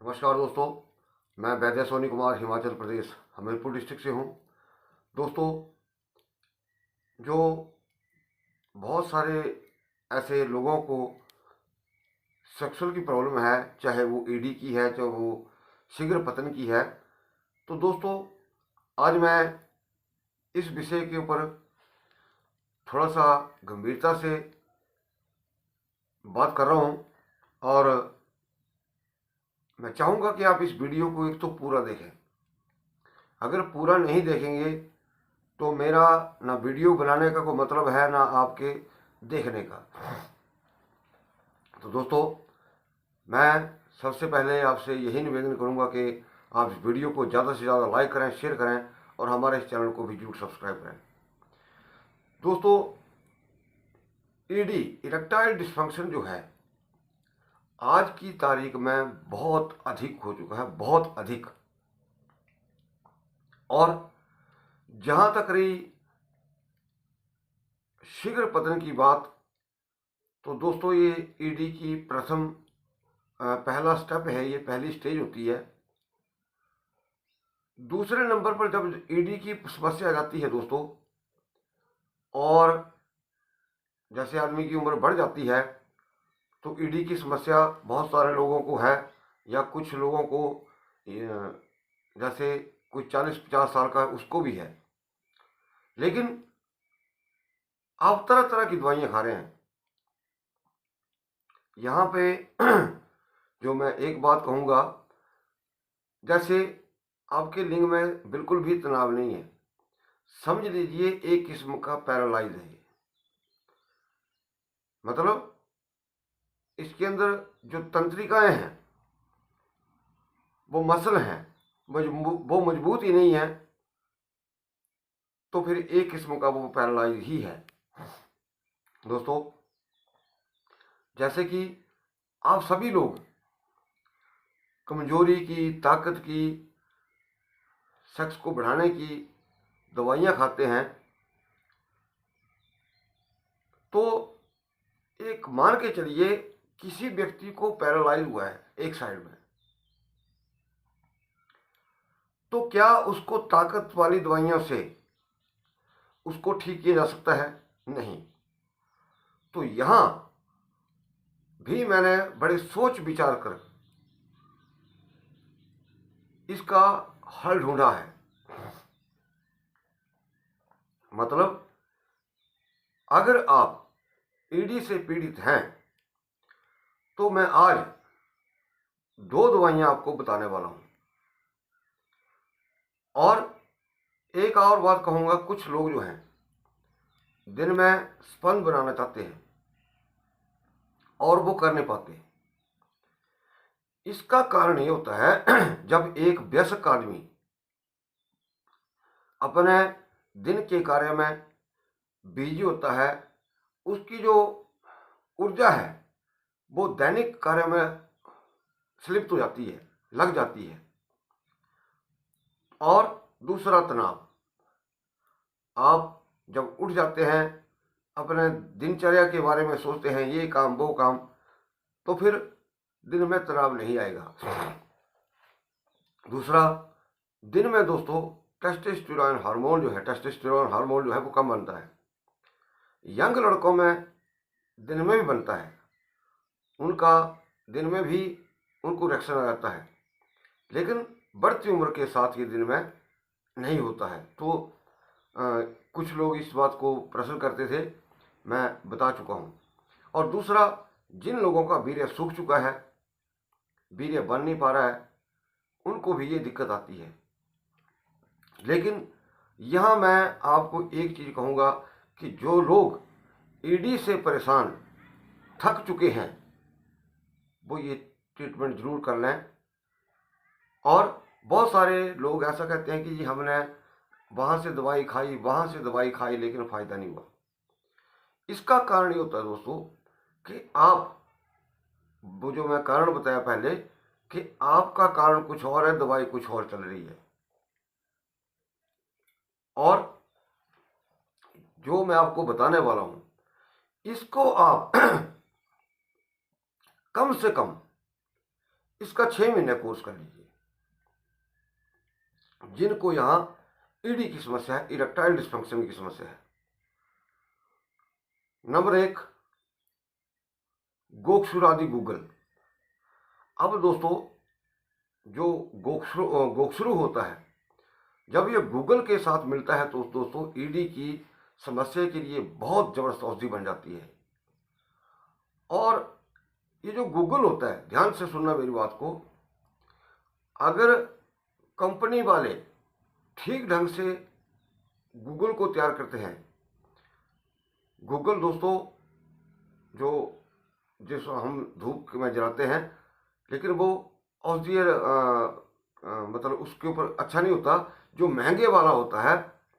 नमस्कार दोस्तों, मैं वैद्य सोनी कुमार हिमाचल प्रदेश हमीरपुर डिस्ट्रिक्ट से हूँ। दोस्तों, जो बहुत सारे ऐसे लोगों को सेक्सुअल की प्रॉब्लम है, चाहे वो ईडी की है, चाहे वो शीघ्र पतन की है, तो दोस्तों आज मैं इस विषय के ऊपर थोड़ा सा गंभीरता से बात कर रहा हूँ और मैं चाहूँगा कि आप इस वीडियो को एक तो पूरा देखें। अगर पूरा नहीं देखेंगे तो मेरा ना वीडियो बनाने का कोई मतलब है, ना आपके देखने का। तो दोस्तों, मैं सबसे पहले आपसे यही निवेदन करूंगा कि आप इस वीडियो को ज़्यादा से ज़्यादा लाइक करें, शेयर करें और हमारे इस चैनल को भी जरूर सब्सक्राइब करें। दोस्तों, ईडी इरेक्टाइल डिस्फंक्शन जो है आज की तारीख में बहुत अधिक हो चुका है, बहुत अधिक। और जहां तक रही शीघ्र पतन की बात, तो दोस्तों ये ईडी की पहला स्टेप है, ये पहली स्टेज होती है। दूसरे नंबर पर जब ईडी की समस्या आ जाती है दोस्तों, और जैसे आदमी की उम्र बढ़ जाती है तो ईडी की समस्या बहुत सारे लोगों को है, या कुछ लोगों को जैसे कोई 40-50 साल का उसको भी है। लेकिन आप तरह तरह की दवाइयाँ खा रहे हैं। यहाँ पे जो मैं एक बात कहूँगा, जैसे आपके लिंग में बिल्कुल भी तनाव नहीं है, समझ लीजिए एक किस्म का पैरालाइज है। मतलब इसके अंदर जो तंत्रिकाएं हैं वो मसल हैं, वो मजबूत ही नहीं है, तो फिर एक किस्म का वो पैरालाइज ही है। दोस्तों, जैसे कि आप सभी लोग कमजोरी की, ताकत की, सेक्स को बढ़ाने की दवाइयाँ खाते हैं, तो एक मान के चलिए किसी व्यक्ति को पैरालाइज हुआ है एक साइड में, तो क्या उसको ताकत वाली दवाइयों से उसको ठीक किया जा सकता है? नहीं। तो यहां भी मैंने बड़े सोच विचार कर इसका हल ढूंढा है। मतलब अगर आप ईडी से पीड़ित हैं तो मैं आज 2 दवाइयां आपको बताने वाला हूं। और एक और बात कहूंगा, कुछ लोग जो हैं दिन में स्पंद बनाना चाहते हैं और वो कर नहीं पाते। इसका कारण ये होता है जब एक वयस्क आदमी अपने दिन के कार्य में बिजी होता है, उसकी जो ऊर्जा है वो दैनिक कार्य में स्लिप्त हो जाती है, लग जाती है। और दूसरा तनाव, आप जब उठ जाते हैं, अपने दिनचर्या के बारे में सोचते हैं, ये काम वो काम, तो फिर दिन में तनाव नहीं आएगा। दूसरा, दिन में दोस्तों टेस्टोस्टेरोन हार्मोन जो है वो कम बनता है। यंग लड़कों में दिन में भी बनता है, उनका दिन में भी उनको रिएक्शन आ जाता है, लेकिन बढ़ती उम्र के साथ ये दिन में नहीं होता है। तो कुछ लोग इस बात को प्रश्न करते थे, मैं बता चुका हूँ। और दूसरा, जिन लोगों का वीर्य सूख चुका है, वीर्य बन नहीं पा रहा है, उनको भी ये दिक्कत आती है। लेकिन यहाँ मैं आपको एक चीज़ कहूँगा कि जो लोग ईडी से परेशान थक चुके हैं वो ये ट्रीटमेंट जरूर कर लें। और बहुत सारे लोग ऐसा कहते हैं कि जी हमने वहाँ से दवाई खाई, वहाँ से दवाई खाई, लेकिन फ़ायदा नहीं हुआ। इसका कारण ये होता है दोस्तों कि आप, वो जो मैं कारण बताया पहले, कि आपका कारण कुछ और है, दवाई कुछ और चल रही है। और जो मैं आपको बताने वाला हूँ, इसको आप कम से कम इसका 6 महीने कोर्स कर लीजिए। जिनको यहाँ ईडी की समस्या है, इरेक्टाइल डिस्फंक्शन की समस्या है। नंबर 1, गोक्षुरादि गूगल। अब दोस्तों, जो गोक्षरू होता है, जब ये गूगल के साथ मिलता है तो दोस्तों ईडी की समस्या के लिए बहुत जबरदस्त औषधि बन जाती है। और ये जो गूगल होता है, ध्यान से सुनना मेरी बात को, अगर कंपनी वाले ठीक ढंग से गूगल को तैयार करते हैं, गूगल दोस्तों जो जिसको हम धूप में जलाते हैं, लेकिन वो औषधीय मतलब उसके ऊपर अच्छा नहीं होता। जो महंगे वाला होता है,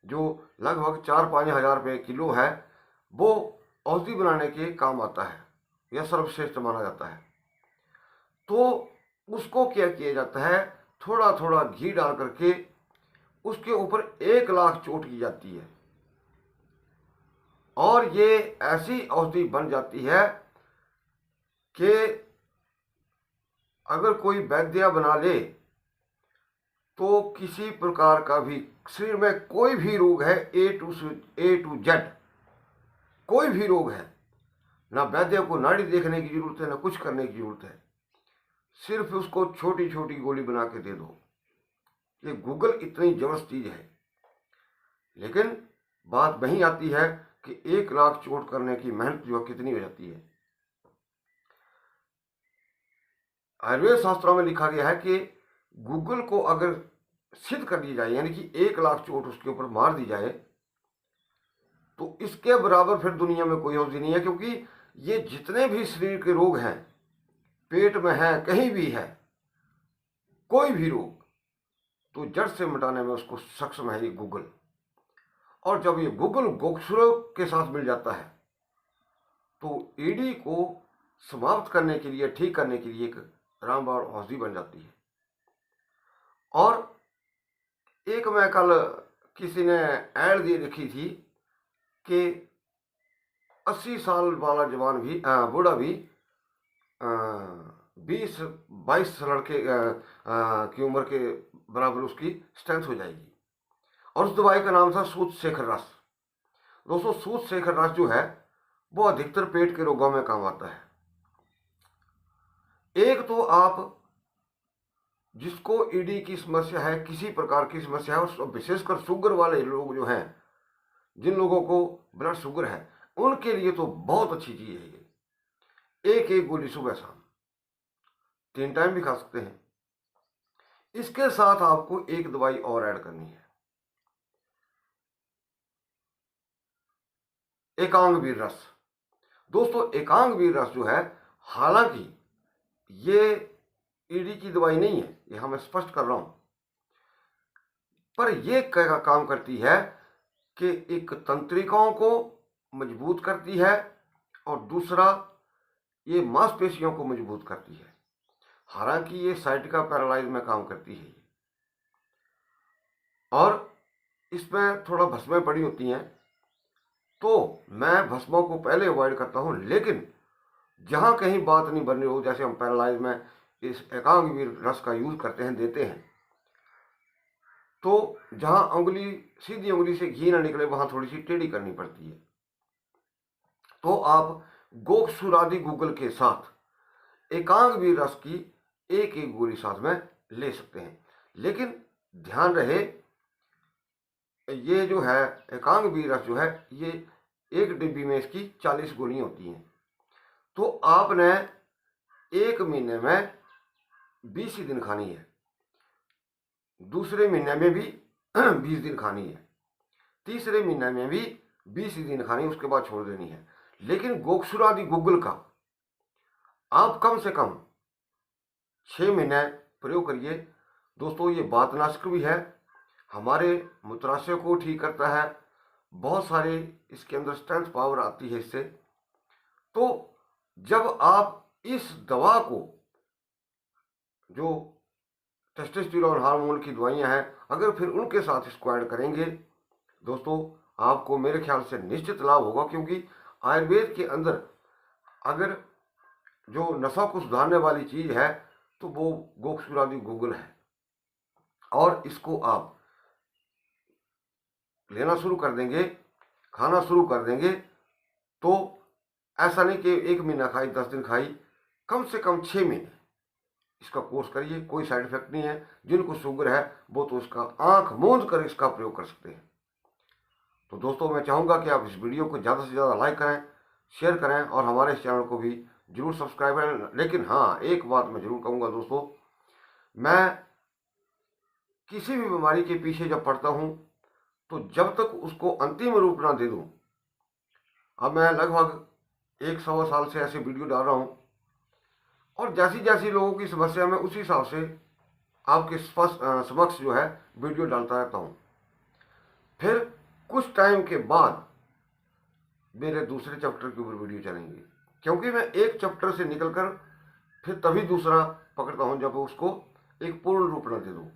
जो लगभग 4-5 हज़ार रुपये किलो है, वो औषधि बनाने के काम आता है, यह सर्वश्रेष्ठ माना जाता है। तो उसको क्या किया जाता है, थोड़ा थोड़ा घी डाल करके उसके ऊपर 1 लाख चोट की जाती है, और ये ऐसी औषधि बन जाती है कि अगर कोई वैद्य बना ले तो किसी प्रकार का भी शरीर में कोई भी रोग है, A to Z कोई भी रोग है, ना वैद्य को नाड़ी देखने की जरूरत है, ना कुछ करने की जरूरत है, सिर्फ उसको छोटी छोटी गोली बना के दे दो। ये गूगल इतनी जबरदस्त चीज है। लेकिन बात वहीं आती है कि 1 लाख चोट करने की मेहनत जो कितनी हो जाती है। आयुर्वेद शास्त्रों में लिखा गया है कि गूगल को अगर सिद्ध कर दी जाए, यानी कि 1 लाख चोट उसके ऊपर मार दी जाए, तो इसके बराबर फिर दुनिया में कोई औषधि नहीं है। क्योंकि ये जितने भी शरीर के रोग हैं, पेट में है, कहीं भी है, कोई भी रोग, तो जड़ से मिटाने में उसको सक्षम है ये गूगल। और जब ये गूगल गोक्षुरों के साथ मिल जाता है तो ईडी को समाप्त करने के लिए, ठीक करने के लिए एक रामबाण औषधि बन जाती है। और एक मैं कल किसी ने ऐड दी रखी थी कि 80 साल वाला जवान भी, बूढ़ा भी 20-22 साल की उम्र के बराबर उसकी स्ट्रेंथ हो जाएगी। और उस दवाई का नाम था सूत शेखर रस। दोस्तों, सूत शेखर रस जो है वो अधिकतर पेट के रोगों में काम आता है। एक तो आप जिसको ईडी की समस्या है, किसी प्रकार की समस्या है, और विशेषकर शुगर वाले लोग जो हैं, जिन लोगों को ब्लड शुगर है, उनके लिए तो बहुत अच्छी चीज है ये। एक गोली सुबह शाम 3 टाइम भी खा सकते हैं। इसके साथ आपको एक दवाई और ऐड करनी है, एकांग वीर रस। दोस्तों, एकांग वीर रस जो है, हालांकि ये ईडी की दवाई नहीं है, ये मैं स्पष्ट कर रहा हूं, पर ये क्या काम करती है कि एक तंत्रिकाओं को मजबूत करती है, और दूसरा ये मांसपेशियों को मजबूत करती है। हालांकि ये साइटिका पैरालाइज में काम करती है, और इसमें थोड़ा भस्में पड़ी होती हैं, तो मैं भस्मों को पहले अवॉइड करता हूं। लेकिन जहां कहीं बात नहीं बन रही हो, जैसे हम पैरालाइज में इस एकांग वीर रस का यूज करते हैं, देते हैं, तो जहां उंगली, सीधी उंगली से घी ना निकले, वहां थोड़ी सी टेढ़ी करनी पड़ती है। तो आप गोक्षुरादि गूगल के साथ एकांग वीर रस की एक गोली साथ में ले सकते हैं। लेकिन ध्यान रहे, ये जो है एकांग वीर रस जो है, ये एक डिब्बी में इसकी 40 गोलियां होती हैं। तो आपने 1 महीने में 20 ही दिन खानी है, दूसरे महीने में भी 20 दिन खानी है, तीसरे महीने में भी 20 ही दिन खानी है, उसके बाद छोड़ देनी है। लेकिन गोक्षुरादि गूगल का आप कम से कम 6 महीने प्रयोग करिए। दोस्तों, ये वातनाशक भी है, हमारे मूत्राशय को ठीक करता है, बहुत सारे इसके अंदर स्ट्रेंथ पावर आती है इससे। तो जब आप इस दवा को, जो टेस्टोस्टेरोन हार्मोन की दवाइयां हैं, अगर फिर उनके साथ इसको ऐड करेंगे, दोस्तों आपको मेरे ख्याल से निश्चित लाभ होगा। क्योंकि आयुर्वेद के अंदर अगर जो नशा को सुधारने वाली चीज है, तो वो गोक्षुरादि गूगल है, और इसको आप लेना शुरू कर देंगे, खाना शुरू कर देंगे, तो ऐसा नहीं कि 1 महीना खाई, 10 दिन खाई, कम से कम 6 महीने इसका कोर्स करिए। कोई साइड इफेक्ट नहीं है। जिनको शुगर है वो तो उसका आंख मूंद कर इसका प्रयोग कर सकते हैं। तो दोस्तों, मैं चाहूँगा कि आप इस वीडियो को ज़्यादा से ज़्यादा लाइक करें, शेयर करें, और हमारे इस चैनल को भी जरूर सब्सक्राइब करें। लेकिन हाँ, एक बात मैं जरूर कहूँगा दोस्तों, मैं किसी भी बीमारी के पीछे जब पड़ता हूँ तो जब तक उसको अंतिम रूप ना दे दूँ, अब मैं लगभग 1 सवा साल से ऐसे वीडियो डाल रहा हूँ, और जैसी जैसी लोगों की समस्या में उसी हिसाब से आपके समक्ष जो है वीडियो डालता रहता हूँ। फिर कुछ टाइम के बाद मेरे दूसरे चैप्टर के ऊपर वीडियो चलेंगे, क्योंकि मैं एक चैप्टर से निकलकर फिर तभी दूसरा पकड़ता हूँ जब उसको एक पूर्ण रूप न दे दूँ।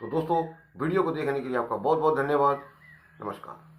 तो दोस्तों, वीडियो को देखने के लिए आपका बहुत बहुत धन्यवाद। नमस्कार।